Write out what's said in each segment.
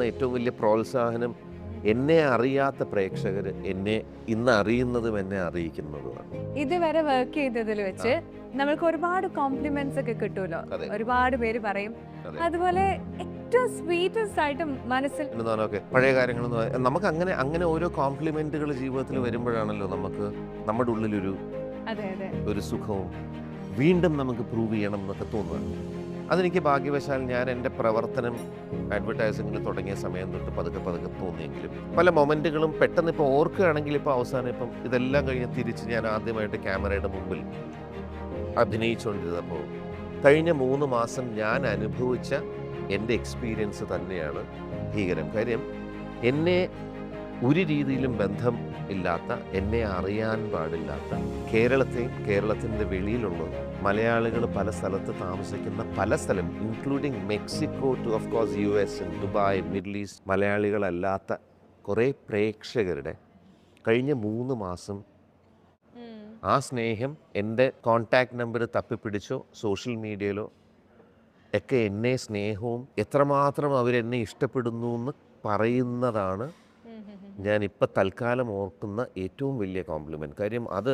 വരുന്ന ഏറ്റവും വലിയ പ്രോത്സാഹനം എന്നെ അറിയാത്ത പ്രേക്ഷകർ എന്നെ ഇന്ന് അറിയുന്നതും എന്നെ അറിയിക്കുന്നതുമാണ്. ഇതുവരെ വർക്ക് ചെയ്തതിൽ വെച്ച് നമ്മൾക്ക് ഒരുപാട് കോംപ്ലിമെന്റ്സ് ഒക്കെ കിട്ടുമല്ലോ, അതെ. ഒരുപാട് പേര് പറയും. അതെ. അതുപോലെ ഏറ്റവും സ്വീറ്റസ്റ്റ് ആയിട്ട് മനസ്സിൽ പഴയ കാര്യങ്ങളൊന്നും നമുക്ക് അങ്ങനെ അങ്ങനെ ഓരോ കോംപ്ലിമെന്റുകൾ ജീവിതത്തിൽ വരുമ്പോഴാണല്ലോ നമുക്ക് നമ്മുടെ ഉള്ളിലൊരു അതെ അതെ ഒരു സുഖവും വീണ്ടും നമുക്ക് പ്രൂവ് ചെയ്യണം എന്നൊക്കെ തോന്നുക. അതെനിക്ക് ഭാഗ്യവശാൽ ഞാൻ എൻ്റെ പ്രവർത്തനം അഡ്വർടൈസിങ്ങിൽ തുടങ്ങിയ സമയം തൊട്ട് പതുക്കെ പതുക്കെ തോന്നിയെങ്കിലും പല മൊമെൻറ്റുകളും പെട്ടെന്ന് ഇപ്പോൾ ഓർക്കുകയാണെങ്കിൽ ഇപ്പോൾ അവസാനം ഇപ്പം ഇതെല്ലാം കഴിഞ്ഞ് തിരിച്ച് ഞാൻ ആദ്യമായിട്ട് ക്യാമറയുടെ മുമ്പിൽ അഭിനയിച്ചുകൊണ്ടിരുന്നപ്പോൾ കഴിഞ്ഞ 3 മാസം ഞാൻ അനുഭവിച്ച എൻ്റെ എക്സ്പീരിയൻസ് തന്നെയാണ് ഭീകരം. കാര്യം എന്നെ ഒരു രീതിയിലും ബന്ധം ഇല്ലാത്ത, എന്നെ അറിയാൻ പാടില്ലാത്ത കേരളത്തെയും കേരളത്തിൻ്റെ വെളിയിലുള്ള മലയാളികൾ പല സ്ഥലത്ത് താമസിക്കുന്ന പല സ്ഥലം including Mexico to of course US, Dubai, middle east മലയാളികളല്ലാത്ത കുറേ പ്രേക്ഷകരുടെ കഴിഞ്ഞ 3 മാസം ആ സ്നേഹം എൻ്റെ കോൺടാക്റ്റ് നമ്പർ തപ്പിപ്പിടിച്ചോ സോഷ്യൽ മീഡിയയിലോ ഒക്കെ എന്നെ സ്നേഹവും എത്രമാത്രം അവരെന്നെ ഇഷ്ടപ്പെടുന്നു എന്ന് പറയുന്നതാണ് ഞാനിപ്പോൾ തൽക്കാലം ഓർക്കുന്ന ഏറ്റവും വലിയ കോംപ്ലിമെൻറ്റ്. കാര്യം അത്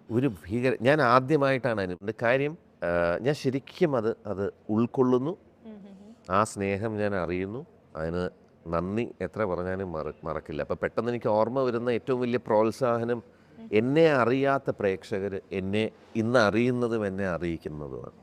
ഒരു ഞാൻ ആദ്യമായിട്ടാണ് കാര്യം ഞാൻ ശരിക്കും അത് ഉൾക്കൊള്ളുന്നു. ആ സ്നേഹം ഞാൻ അറിയുന്നു. അതിന് നന്ദി എത്ര പറഞ്ഞാലും മറക്കില്ല. അപ്പോൾ പെട്ടെന്ന് എനിക്ക് ഓർമ്മ വരുന്ന ഏറ്റവും വലിയ പ്രോത്സാഹനം എന്നെ അറിയാത്ത പ്രേക്ഷകർ എന്നെ ഇന്ന് അറിയുന്നതും എന്നെ അറിയിക്കുന്നതുമാണ്.